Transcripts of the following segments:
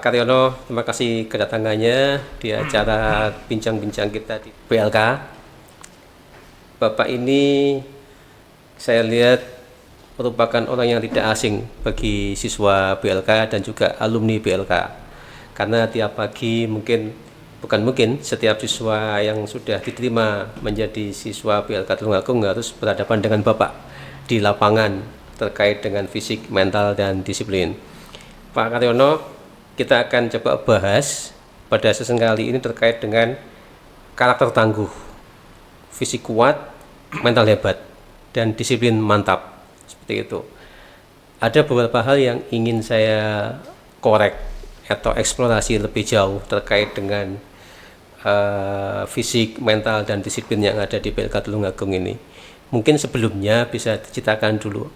Karyono, terima kasih kedatangannya di acara bincang-bincang kita di BLK. Bapak ini saya lihat merupakan orang yang tidak asing bagi siswa BLK dan juga alumni BLK. Karena tiap pagi setiap siswa yang sudah diterima menjadi siswa BLK Tulungagung harus berhadapan dengan Bapak di lapangan terkait dengan fisik, mental, dan disiplin. Pak Karyono, kita akan coba bahas pada sesi kali ini terkait dengan karakter tangguh, fisik kuat, mental hebat, dan disiplin mantap. Seperti itu. Ada beberapa hal yang ingin saya korek atau eksplorasi lebih jauh terkait dengan fisik, mental, dan disiplin yang ada di BLK Tulungagung ini. Mungkin sebelumnya bisa diceritakan dulu,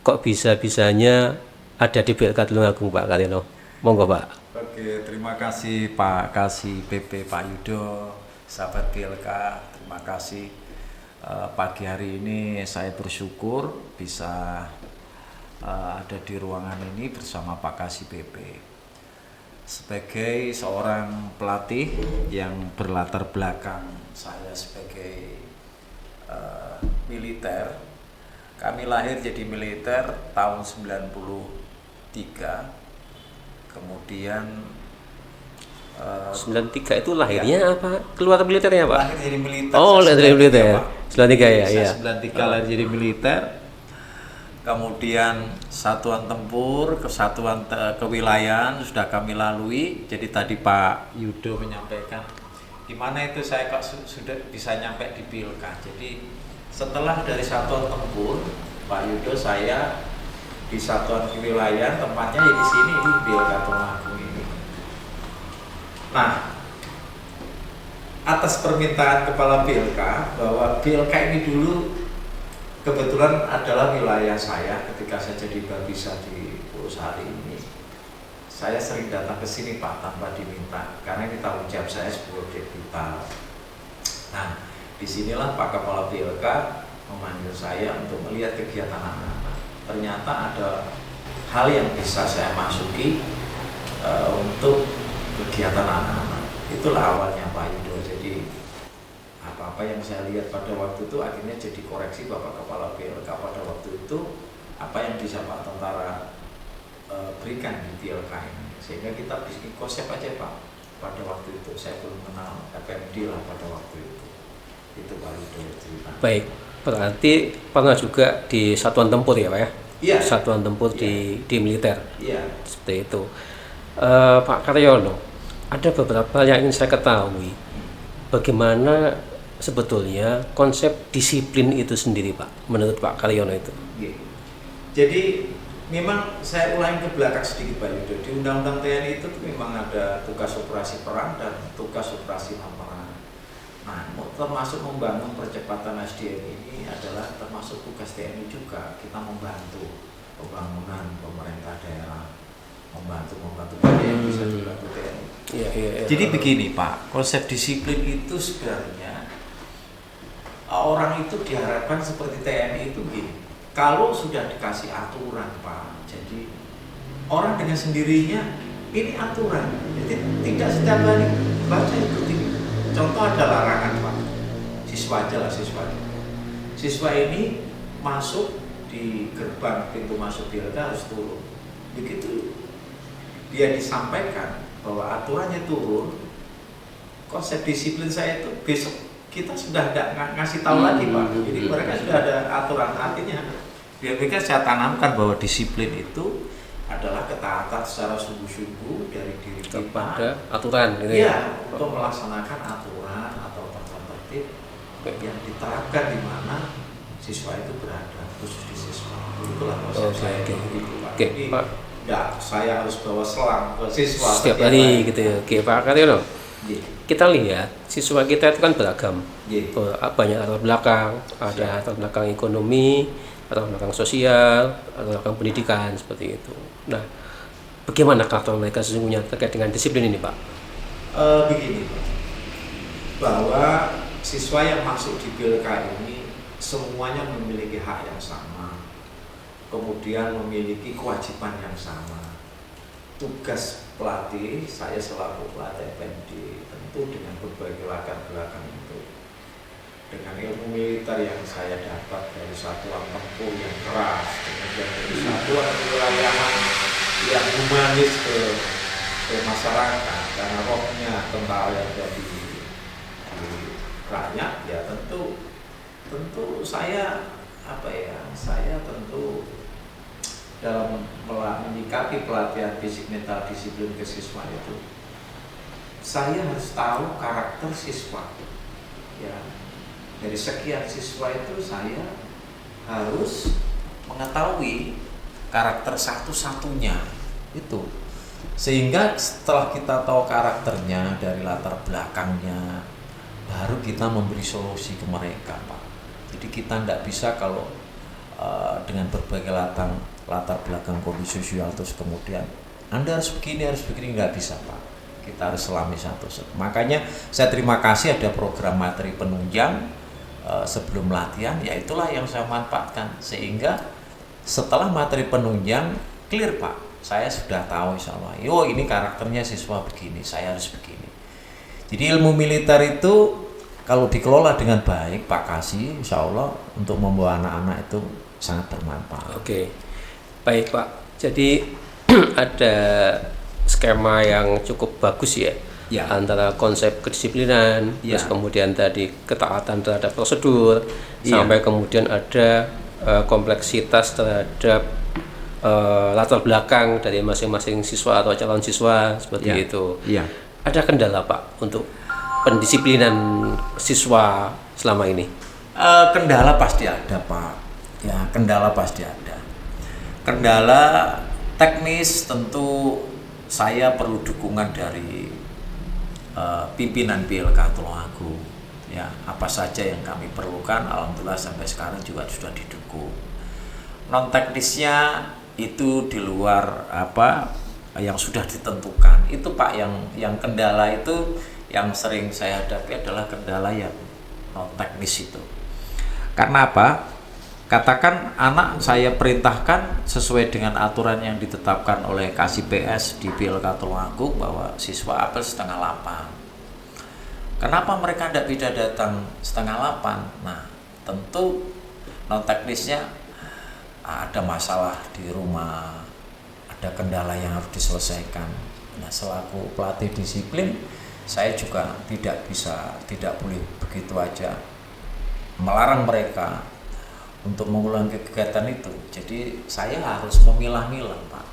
kok bisa-bisanya ada di BLK Tulungagung, Pak Karyono? Monggo, Pak. Oke, terima kasih Pak Kasih PP Pak Yudo, sahabat BLK. Terima kasih. Pagi hari ini saya bersyukur bisa ada di ruangan ini bersama Pak Kasih PP. Sebagai seorang pelatih yang berlatar belakang saya sebagai militer, kami lahir jadi militer tahun 93, kemudian 93 itu lahirnya apa? Keluar militernya, Pak? Lahir jadi militer. Oh, lahir dari militer. 93 ya, iya. 93 lahir jadi militer. Kemudian satuan tempur, kesatuan kewilayahan sudah kami lalui. Jadi tadi Pak Yudo menyampaikan di mana itu saya kok sudah bisa nyampe di BLK. Jadi setelah dari satuan tempur, Pak Yudo, saya di satuan kewilayahan, tempatnya ya di sini, ini BLK Tulungagung ini. Nah, atas permintaan kepala BLK bahwa BLK ini dulu kebetulan adalah wilayah saya ketika saya jadi babinsa di Purwosari ini. Saya sering datang ke sini, Pak, tanpa diminta, karena ini tanggung jawab saya sebagai deputa. Nah, disinilah Pak Kepala BLK memanggil saya untuk melihat kegiatan anak-anak. Ternyata ada hal yang bisa saya masuki untuk kegiatan anak-anak. Itulah awalnya Pak Yudo. Jadi apa-apa yang saya lihat pada waktu itu akhirnya jadi koreksi Bapak Kepala BLK pada waktu itu, apa yang bisa Pak Tentara berikan di BLK ini, sehingga kita bikin konsep aja Pak. Pada waktu itu saya belum kenal FMD lah pada waktu itu Pak Yudo cerita. Baik, berarti pernah juga di satuan tempur ya, Pak ya? Iya. Satuan tempur Iya. di militer. Iya. Seperti itu. Pak Karyono, ada beberapa yang ingin saya ketahui. Bagaimana sebetulnya konsep disiplin itu sendiri, Pak, menurut Pak Karyono itu? Iya. Jadi memang saya ulangi ke belakang sedikit Pak Yudo. Di Undang-Undang TNI itu memang ada tugas operasi perang dan tugas operasi non-perang. Nah, termasuk membangun percepatan SDM ini adalah termasuk tugas TNI juga. Kita membantu pembangunan pemerintah daerah, membantu yang bisa dibantu TNI. Iya. Jadi begini Pak, konsep disiplin itu sebenarnya orang itu diharapkan seperti TNI itu begini. Kalau sudah dikasih aturan Pak, jadi orang dengan sendirinya ini aturan, jadi tidak setiap hari baca ikuti. Contoh ada larangan Pak, siswa aja lah siswa ini masuk di gerbang pintu masuk BLK harus turun. Begitu dia disampaikan bahwa aturannya turun, konsep disiplin saya itu besok kita sudah tidak ngasih tahu lagi Pak. Jadi mereka sudah ada aturan, artinya biar mereka saya tanamkan bahwa disiplin itu adalah ketaatan secara sungguh-sungguh dari diri kita Kepada aturan gitu ya, untuk melaksanakan aturan atau tata tertib yang diterapkan di mana siswa itu berada, khusus di siswa. Itulah konsep saya begitu Pak. Jadi enggak saya harus bawa selang ke siswa setiap hari gitu ya. Oke, Pak Karyono. Kita lihat siswa kita itu kan beragam. Banyak latar belakang, ada latar belakang ekonomi, latar belakang sosial, latar belakang pendidikan, seperti itu. Nah, bagaimana karakter mereka sesungguhnya terkait dengan disiplin ini, Pak? Begini Pak, bahwa siswa yang masuk di BLK ini semuanya memiliki hak yang sama, kemudian memiliki kewajiban yang sama. tugas pelatih, saya selaku pelatih FMD tentu dengan berbagai latar belakang itu, dengan ilmu militer yang saya dapat dari satuan tempur yang keras, kemudian dari satuan kewilayahan yang humanis ke masyarakat, karena rohnya tentara yang ada di rakyat, ya tentu saya saya tentu dalam menyikapi pelatihan fisik mental disiplin ke siswa itu, saya harus tahu karakter siswa. Ya, dari sekian siswa itu saya harus mengetahui karakter satu-satunya itu, sehingga setelah kita tahu karakternya dari latar belakangnya, baru kita memberi solusi ke mereka, Pak. Jadi kita tidak bisa kalau dengan berbagai latar belakang kondisi sosial terus kemudian Anda harus begini nggak bisa, Pak. Kita harus selami satu. Makanya saya terima kasih ada program materi penunjang sebelum latihan, ya itulah yang saya manfaatkan, sehingga setelah materi penunjang clear, Pak. Saya sudah tahu insya Allah, ini karakternya siswa begini, saya harus begini. Jadi ilmu militer itu kalau dikelola dengan baik, Pak Kasih, insya Allah untuk membawa anak-anak itu sangat bermanfaat. Oke, baik Pak. Jadi ada skema yang cukup bagus ya, antara konsep kedisiplinan, terus kemudian tadi ketaatan terhadap prosedur, sampai kemudian ada kompleksitas terhadap latar belakang dari masing-masing siswa atau calon siswa seperti itu. Ada kendala Pak untuk pendisiplinan siswa selama ini? Kendala pasti ada, Pak. Ya, kendala pasti ada. Kendala teknis tentu saya perlu dukungan dari pimpinan BLK Tulungagung. Ya, apa saja yang kami perlukan, alhamdulillah sampai sekarang juga sudah didukung. Non teknisnya itu di luar apa yang sudah ditentukan. Itu Pak yang kendala itu yang sering saya hadapi adalah kendala yang non teknis itu. Karena apa? Katakan anak saya perintahkan sesuai dengan aturan yang ditetapkan oleh KSIPS di BLK Tulungagung bahwa siswa apel 7:30. Kenapa mereka tidak bisa datang 7:30? Nah, tentu non teknisnya ada masalah di rumah, ada kendala yang harus diselesaikan. Nah, selaku pelatih disiplin, saya juga tidak boleh begitu aja melarang mereka untuk mengulangi kegiatan itu. Jadi saya harus memilah-milah, Pak.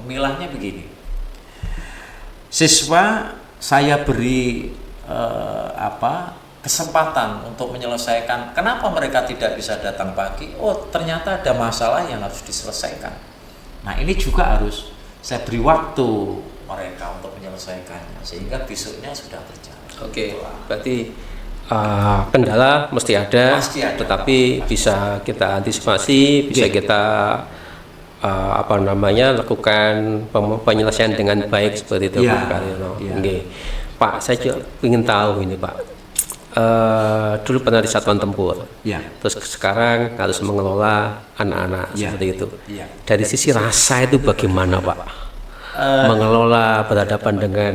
Memilahnya begini. Siswa saya beri kesempatan untuk menyelesaikan. Kenapa mereka tidak bisa datang pagi? Oh, ternyata ada masalah yang harus diselesaikan. Nah, ini juga harus saya beri waktu mereka untuk menyelesaikannya sehingga besoknya sudah berjalan. Oke, berarti kendala mesti ada, tetapi bisa kita antisipasi, bisa kita lakukan penyelesaian dengan baik seperti itu, Pak Karyono. Pak, saya ingin tahu ini, Pak. Dulu pernah di satuan tempur, terus sekarang harus mengelola anak-anak seperti itu. Dari sisi rasa itu bagaimana, Pak? Mengelola berhadapan dengan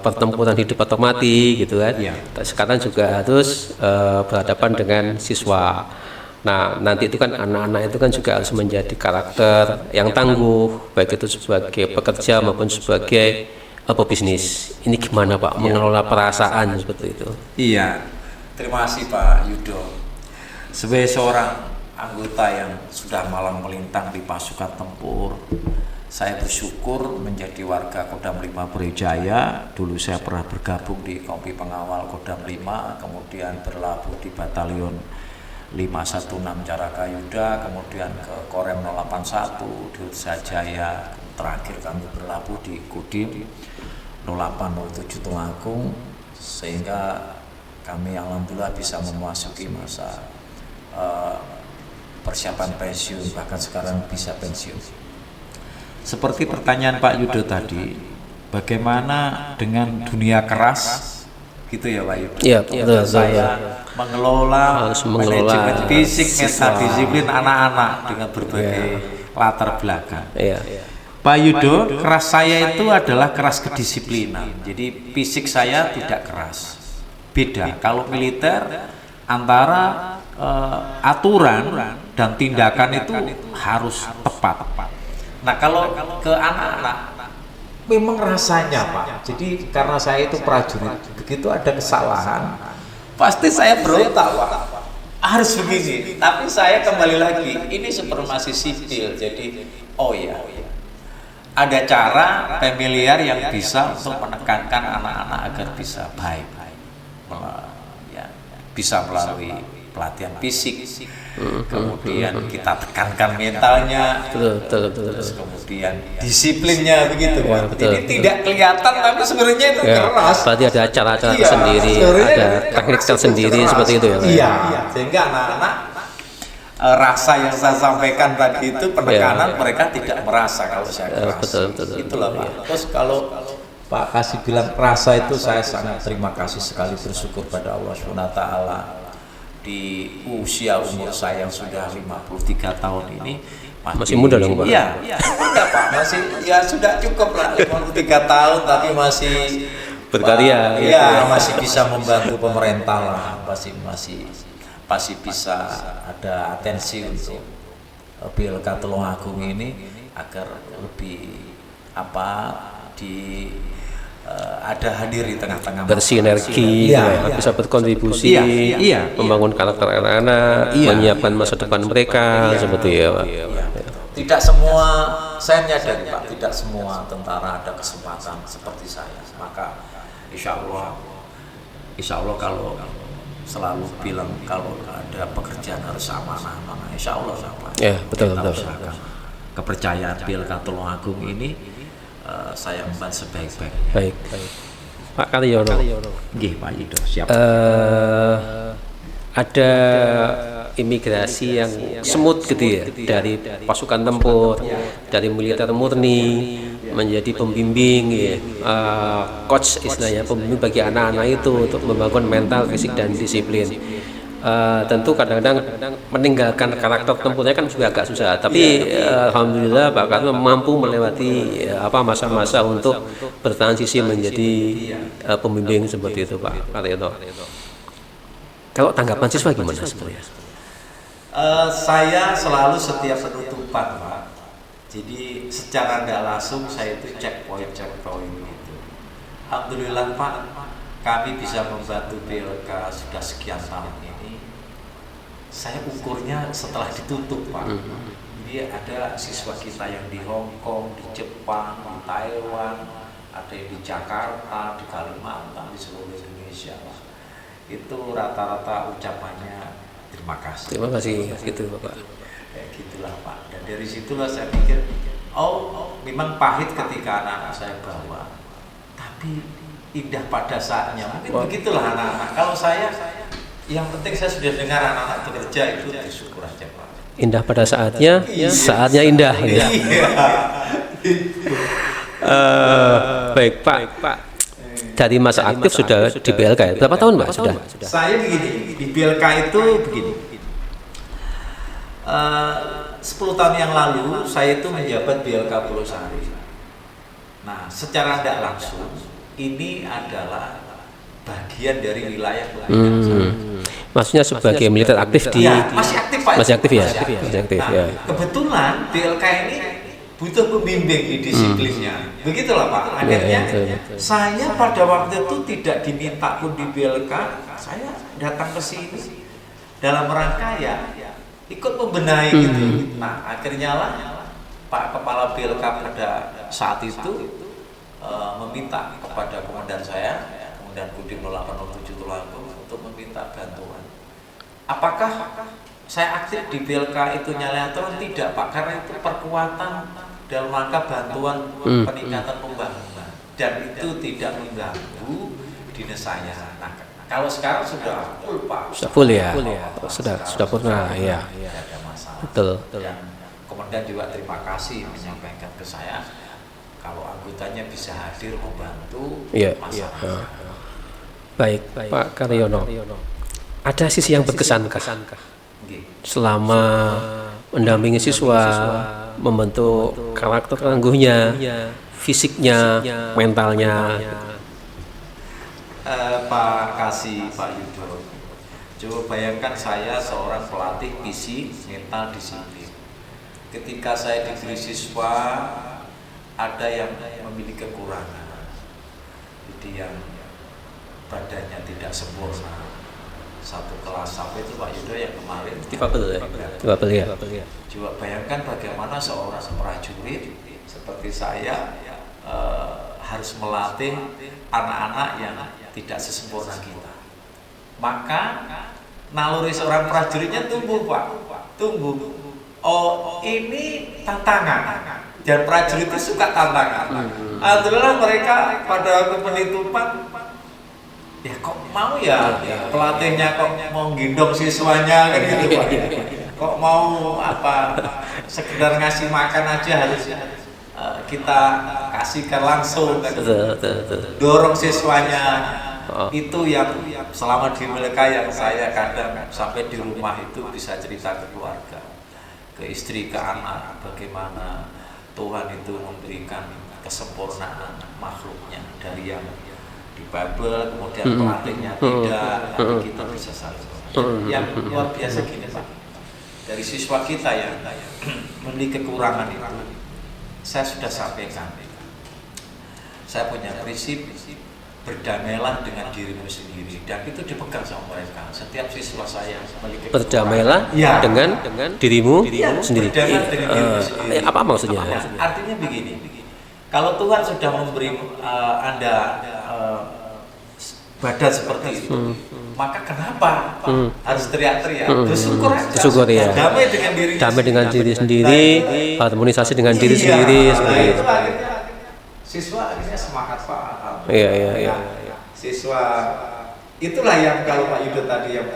pertempuran hidup atau mati gitu kan. Sekarang juga harus berhadapan dengan siswa. Nah, nanti itu kan anak-anak itu kan juga harus menjadi karakter yang tangguh, baik itu sebagai pekerja maupun sebagai pebisnis. Ini gimana Pak mengelola perasaan seperti itu? Iya, terima kasih Pak Yudo. Sebagai seorang anggota yang sudah malang melintang di pasukan tempur, saya bersyukur menjadi warga Kodam 5 Brawijaya. Dulu saya pernah bergabung di Kompi Pengawal Kodam 5, kemudian berlabuh di Batalion 516 Carakayuda, kemudian ke Korem 081 di Utsajaya, terakhir kami berlabuh di Kodim 0807 Tulungagung, sehingga kami alhamdulillah bisa memasuki masa persiapan pensiun, bahkan sekarang bisa pensiun. Seperti pertanyaan Pak Yudo tadi, bagaimana dengan dunia keras, gitu ya Pak Yudo? Iya, betul. Saya mengelola manajemen fisik, mental disiplin anak-anak dengan berbagai latar belakang. Pak Yudo, keras saya itu adalah keras kedisiplinan. Jadi fisik saya tidak keras. Beda. Kalau militer antara aturan dan tindakan itu harus tepat. Nah, kalau ke anak-anak memang rasanya Pak. Jadi karena saya itu prajurit, begitu ada kesalahan, pasti saya berontak Pak. Harus begini. Tapi saya kembali lagi, ini masih sipil. Jadi, oh ya, ada cara familiar yang bisa untuk menekankan anak-anak agar bisa baik, ya, bisa melalui pelatihan fisik, kemudian kita tekankan mentalnya, terus kemudian disiplinnya begitu, ya, Ini tidak kelihatan tapi sebenarnya itu keras. Berarti ada cara-cara tersendiri, ada teknik tersendiri seperti itu ya. Iya, sehingga anak-anak rasa yang saya sampaikan tadi itu penekanan mereka tidak merasa kalau saya keras. Betul. Itulah Pak. Terus kalau Pak Kasih bilang rasa itu, saya sangat terima kasih sekali, bersyukur pada Allah SWT di usia umur saya yang sudah 53 tahun ini masih muda dong Pak. Iya, muda Pak, masih ya sudah cukup lah 53 tahun tapi masih berkarya. Iya, masih bisa membantu pemerintah lah, masih bisa ada atensi untuk BLK Tulungagung ini agar lebih ada hadir di tengah-tengah bersinergi, bisa berkontribusi, membangun karakter anak-anak, menyiapkan masa depan mereka, seperti ya Pak. Tidak semua, saya menyadari Pak, tidak semua tentara ada kesempatan seperti saya. Maka insya Allah kalau selalu bilang kalau ada pekerjaan harus amanah, insya Allah Pak. Ya, betul. Kepercayaan BLK Tulungagung ini saya membantu sebaik-baiknya. Baik. Pak Karyono. Nggih, Pak Yudo, siap. Ada imigrasi yang semut gitu ya, dari pasukan tempur, dari militer murni menjadi pembimbing ya, coach istilahnya, pembimbing bagi anak-anak itu untuk membangun mental, fisik dan disiplin. Tentu kadang-kadang meninggalkan karakter tempurnya kan juga agak susah, tapi alhamdulillah Pak Karno mampu melewati masa-masa untuk bertransisi menjadi pembimbing seperti itu Pak Karno. Kalau tanggapan siswa gimana sebenarnya? Saya selalu setiap penutupan Pak, jadi secara tidak langsung saya itu checkpoint itu. Alhamdulillah Pak, kami bisa membantu BLK sudah sekian tahun ini. Saya ukurnya setelah ditutup Pak. Jadi ada siswa kita yang di Hong Kong, di Jepang, di Taiwan, ada yang di Jakarta, di Kalimantan, di seluruh Indonesia Pak. Itu rata-rata ucapannya terima kasih. Terima kasih gitu Bapak. Kayak gitulah Pak. Dan dari situlah saya pikir, memang pahit ketika anak-anak saya bawa, tapi indah pada saatnya. Mungkin begitulah anak-anak. Kalau saya, yang penting saya sudah dengar anak-anak bekerja itu syukur aja Pak. Indah pada saatnya, saatnya indah. Ya. Baik Pak. Dari masa aktif sudah di BLK ya? Berapa tahun Pak sudah? Saya begini, di BLK itu begini. 10 tahun yang lalu saya itu menjabat BLK Pulau Sari. Nah, secara tidak langsung ini adalah bagian dari wilayah Maksudnya sebagai militer aktif di masih aktif Pak. Masih aktif ya? Masih aktif. Nah, kebetulan BLK ini butuh pembimbing di disiplinnya. Begitulah Pak. Akhirnya saya pada waktu itu tidak diminta pun di BLK, saya datang ke sini dalam rangka ikut membenahi gitu. Nah, akhirnya lah Pak Kepala BLK pada saat itu meminta kepada komandan saya, Komandan Kodim 0807 Tulungagung untuk meminta bantuan. Apakah saya aktif di BLK itu nyala atau tidak Pak? Karena itu perkuatan dalam rangka bantuan peningkatan pembangunan dan itu tidak mengganggu dinas saya. Nah, kalau sekarang sudah full Pak. Sudah full ya? Sudah purna ya. Tidak ada masalah. Betul. Dan kemudian juga terima kasih menyampaikan ke saya kalau anggotanya bisa hadir membantu masyarakat. Baik, Pak Karyono. Ada sisi yang berkesan kah selama mendampingi siswa membentuk karakter tangguhnya, fisiknya, mentalnya. Pak Kasih, Pak Yudo, coba bayangkan saya seorang pelatih visi, mental, disiplin. Ketika saya diberi siswa, ada yang memiliki kekurangan, jadi yang badannya tidak sempurna. Satu kelas sampai itu Pak Yudo yang kemarin Difabel ya. Coba bayangkan bagaimana seorang prajurit seperti saya harus melatih anak-anak yang tidak sesempurna kita. Maka naluri seorang prajuritnya tumbuh, Pak, tumbuh. Oh, ini tantangan. Dan prajurit itu suka tantangan. Alhamdulillah mereka pada waktu penutupan, ya kok mau ya pelatihnya kok mau gendong siswanya kan gitu Pak. Kok mau sekedar ngasih makan aja harus kita kasihkan langsung kan. Betul. Dorong siswanya. Itu yang selama di Meleka yang saya kadang sampai di rumah itu bisa cerita ke keluarga, ke istri, ke anak, bagaimana Tuhan itu memberikan kesempurnaan makhluknya dari yang dibabel, kemudian pelatihnya tidak, nanti kita bisa saling. Yang luar biasa gini Pak, dari siswa kita yang memiliki kekurangan itu, saya sudah sampaikan, saya punya prinsip berdamailah dengan dirimu sendiri, dan itu dipegang sama mereka. Setiap siswa saya memiliki Berdamailah dengan dirimu sendiri. Berdamailah dengan dirimu sendiri. Apa maksudnya? Artinya begini, kalau Tuhan sudah memberi Anda badan seperti itu, maka kenapa harus teriak-teriak? Bersyukur aja. Bersyukur ya. Damai dengan diri sendiri, harmonisasi dengan diri sendiri seperti itu. Siswa akhirnya semangat Pak. Iya. Siswa itulah yang kalau Pak Yudo tadi yang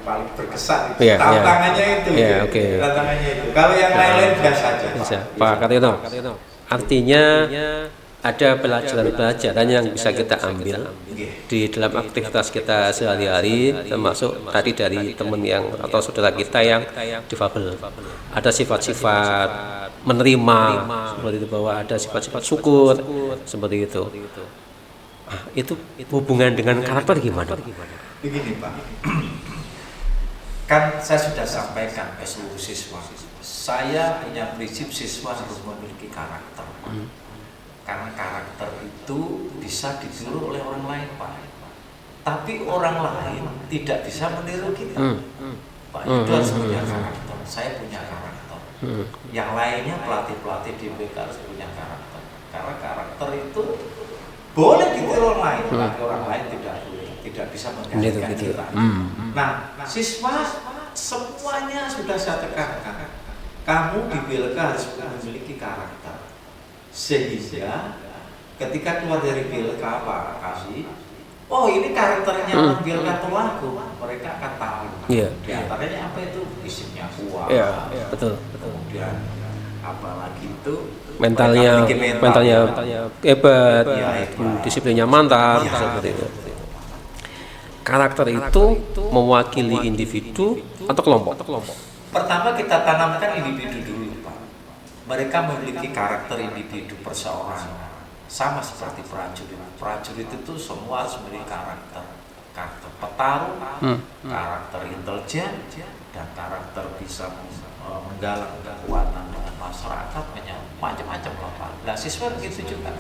paling berkesan itu. Iya, Tantangannya itu. Iya, oke. Tantangannya itu. Kalau yang lain-lain biasa saja. Pak Karyono. Artinya ada pelajaran-pelajaran yang bisa kita ambil di dalam aktivitas kita sehari-hari, termasuk tadi dari teman yang atau saudara kita yang difabel. Ada sifat-sifat menerima seperti itu, bahwa ada sifat-sifat syukur seperti itu. Itu hubungan dengan karakter gimana? Begini Pak, kan saya sudah sampaikan ke seluruh siswa, saya punya prinsip siswa harus memiliki karakter. Karena karakter itu bisa ditiru oleh orang lain Pak, tapi orang lain tidak bisa meniru kita. Pak itu harus punya karakter, saya punya karakter. Yang lainnya pelatih-pelatih di BK harus punya karakter, karena karakter itu boleh ditiru orang lain, tapi orang lain tidak bisa menggantikan kita. Nah, siswa semuanya sudah saya tekankan, kamu di BLK harus memiliki karakter, sehingga ketika keluar dari BLK Pak Kasih, oh ini karakternya orang BLK Tulaku, mereka akan tahu. Di antaranya apa itu? Fisiknya kuat. Betul. Kemudian apalagi itu mentalnya hebat, disiplinnya mantap, seperti itu. Karakter itu mewakili individu atau kelompok? Pertama kita tanamkan individu dulu Pak. Mereka memiliki karakter individu perseorangan, sama seperti prajurit. Prajurit itu semua harus memiliki karakter petarung, karakter intelijen, dan karakter bisa menggalang kekuatan dengan masyarakat, macam-macam Pak. Nah, siswa begitu juga.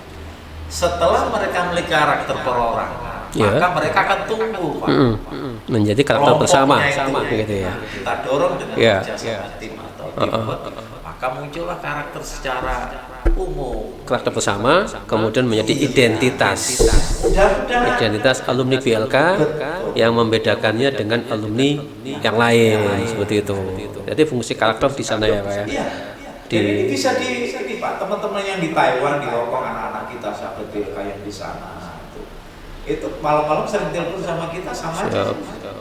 Setelah mereka memiliki karakter perorangan, maka mereka akan tumbuh Pak. Menjadi karakter bersama, gitu ya. Kita dorong dengan kerjasama tim atau teamwork, maka muncullah karakter secara umum. Karakter bersama, kemudian menjadi identitas alumni BLK yang membedakannya dengan alumni yang lain, seperti itu. Jadi fungsi karakter di sana ya Pak ya. Ini bisa Pak, teman-teman yang di Taiwan, di Hong Kong, anak-anak kita sahabat BLK yang di sana itu malam-malam sering telepon sama kita, sama aja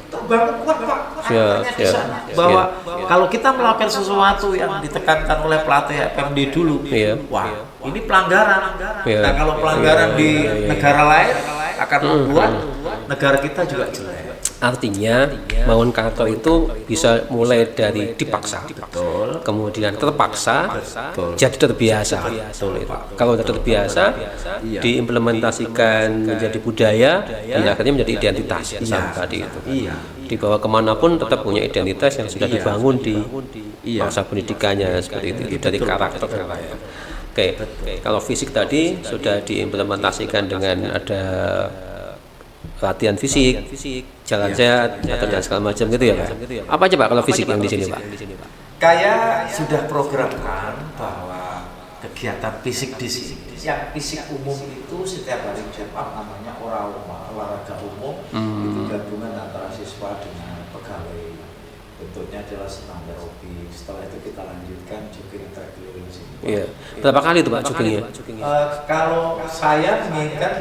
terbangun kuat Pak karakternya di sana, bahwa kalau kita melakukan sesuatu yang ditekankan oleh pelatih FMD dulu, wah ini pelanggaran. Nah kalau pelanggaran di negara lain akan membuat negara kita juga jelek. Artinya bangun karakter itu bisa mulai dari dipaksa, Betul. kemudian terpaksa, Betul. jadi terbiasa. Kalau sudah terbiasa, Iya. diimplementasikan menjadi budaya, ya akhirnya menjadi identitas sama tadi itu. Iya. Dibawa kemanapun tetap punya identitas yang sudah dibangun di Iya. masa pendidikannya seperti itu dari karakter. Oke, kalau fisik tadi sudah diimplementasikan dengan ada latihan fisik, jalan sehat, atau dan segala macam gitu ya Pak. Apa aja Pak kalau fisik yang di sini Pak? Kayak sudah programkan bahwa kegiatan fisik di sini, yang fisik umum itu setiap hari Jumat namanya olahraga umum, itu gabungan antara siswa dengan pegawai. Bentuknya adalah senam aerobik. Setelah itu kita lanjutkan jogging track keliling sini. Iya. Berapa kali itu Pak joggingnya? Kalau saya menginginkan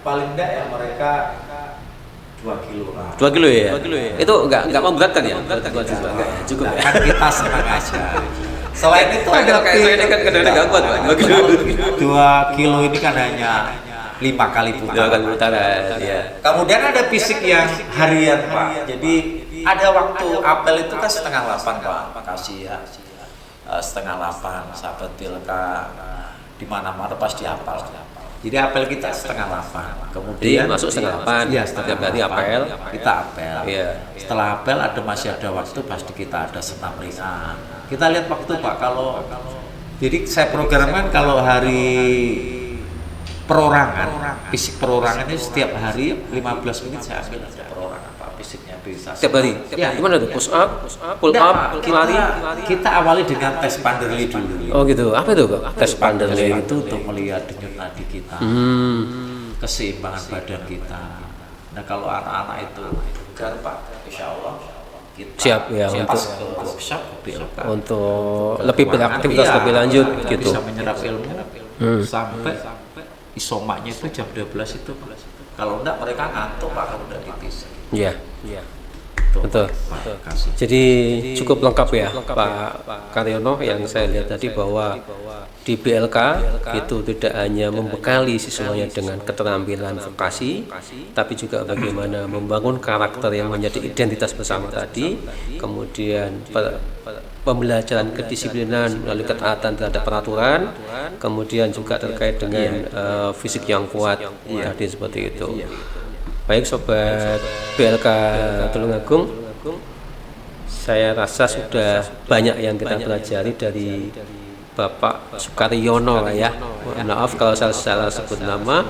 paling enggak ya mereka 2 kilo lah. 2 kilo ya? Itu enggak memberatkan ya? Enggak ya? Cukup ya? Kan kita senang aja. Selain itu Pak, kalau kayak saya ini kan kadang-kadang kuat Pak. 2 kilo. 2 kilo ini kan hanya 5 kali Dua putaran. kali putaran ya. Kemudian ada fisik yang harian Pak. Jadi ada waktu apel itu kan setengah 8 Pak. Makasih ya. Setengah 8 sahabat Bilka di mana-mana pasti apal. Jadi apel kita setengah 8. Kemudian Masuk setengah 8. Iya, Setiap hari apel. Kita apel. Iya. Setelah apel masih ada waktu pasti kita ada senam ringan. Kita lihat waktu Pak kalau jadi saya programkan kalau hari perorangan, fisik perorangan ini setiap hari 15 menit saya ambil ada perorangan Pak, fisiknya bisa. Setiap hari? Ya. Gimana tuh? Push up, pull Enggak, up, Pak. lari? Kita awali dengan tes Panderley dulu. Oh gitu. Apa itu Pak? Tes Panderley Panderley itu untuk melihat denyut nadi kita, keseimbangan badan kita. Nah kalau anak-anak itu bugar Pak, insya Allah kita Siap ya pas untuk ke workshop BLK. untuk lebih beraktivitas Iya, lebih lanjut kita gitu. bisa menyerap ilmu sampai isomaknya itu jam 12 itu. Kalau enggak mereka ngantuk Pak kalau udah ditis. Iya. Tuh, Betul. Pak, kasih. Jadi cukup lengkap ya Pak Karyono yang saya lihat tadi bahwa di BLK itu tidak hanya membekali siswanya dengan keterampilan vokasi, tapi juga bagaimana membangun karakter yang menjadi identitas bersama tadi, kemudian pembelajaran kedisiplinan melalui ketaatan terhadap peraturan, kemudian juga terkait dengan fisik yang kuat tadi seperti itu. Baik Sobat BLK Tulungagung, saya rasa sudah banyak yang kita pelajari dari Bapak Sukaryono lah ya. Maaf kalau saya salah sebut nama.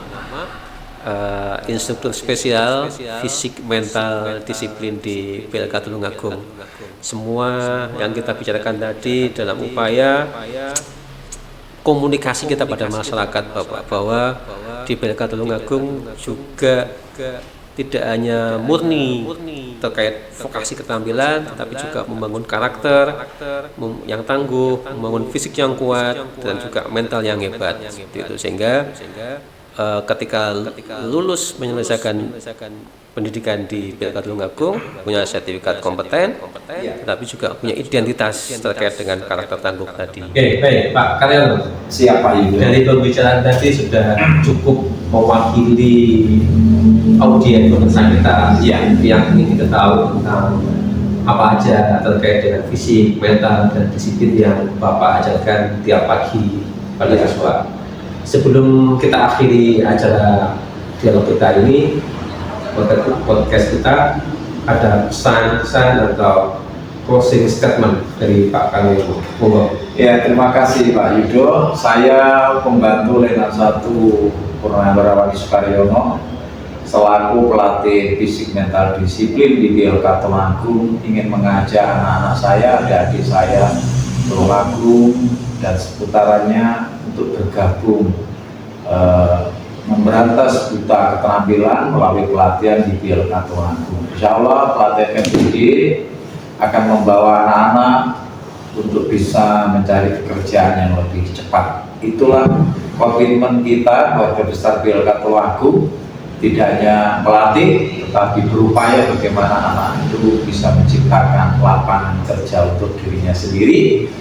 Instruktur spesial fisik mental disiplin di BLK Tulungagung. Semua yang kita bicarakan tadi dalam upaya komunikasi kita pada masyarakat Bapak, bahwa di BLK Tulungagung juga tidak hanya murni terkait vokasi keterampilan, tapi juga membangun karakter yang tangguh, membangun fisik yang kuat, dan juga mental yang hebat. Seperti itu, sehingga ketika lulus menyelesaikan pendidikan di BLK Tulungagung punya sertifikat kompeten, tapi juga punya identitas terkait dengan karakter tangguh tadi. Oke, baik Pak Karyono. Siapa itu? Dari pembicaraan tadi sudah cukup mewakili audiens pemirsa kita yang ingin kita tahu tentang apa aja terkait dengan fisik, mental, dan disiplin yang Bapak ajarkan tiap pagi pada siswa. Sebelum kita akhiri acara dialog kita ini, podcast kita, ada pesan-pesan atau closing statement dari Pak Karyono. Ya, terima kasih Pak Yudo. Saya pembantu Lenan 1 Purnawirawan Wadi Sukaryono selaku pelatih fisik mental disiplin di BLK Tulungagung ingin mengajak anak-anak saya, adik-adik saya Tulungagung dan seputarannya untuk bergabung memberantas buta keterampilan melalui pelatihan di BLK Tulungagung. Insya Allah pelatihan FMBD akan membawa anak-anak untuk bisa mencari pekerjaan yang lebih cepat. Itulah komitmen kita keluarga besar BLK Tulungagung, tidak hanya pelatih tetapi berupaya bagaimana anak itu bisa menciptakan lapangan kerja untuk dirinya sendiri,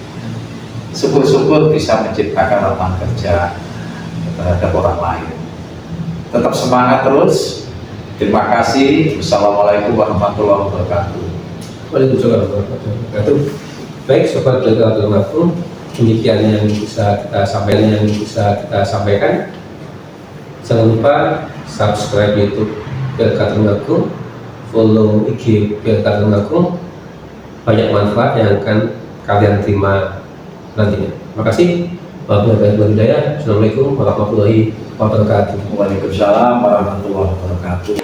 syukur-syukur bisa menciptakan lapangan kerja terhadap orang lain. Tetap semangat terus, Terima kasih. Wassalamualaikum warahmatullahi wabarakatuh. Waalaikumsalam warahmatullahi wabarakatuh. Baik, sobat PLK Tulungagung, demikian yang bisa kita sampaikan. Jangan lupa subscribe YouTube PLK Tulungagung, follow IG PLK Tulungagung. Banyak manfaat yang akan kalian terima nantinya. Terima kasih. Wabillahi taufiq wal hidayah. Assalamualaikum warahmatullahi wabarakatuh. Waalaikumsalam warahmatullahi wabarakatuh.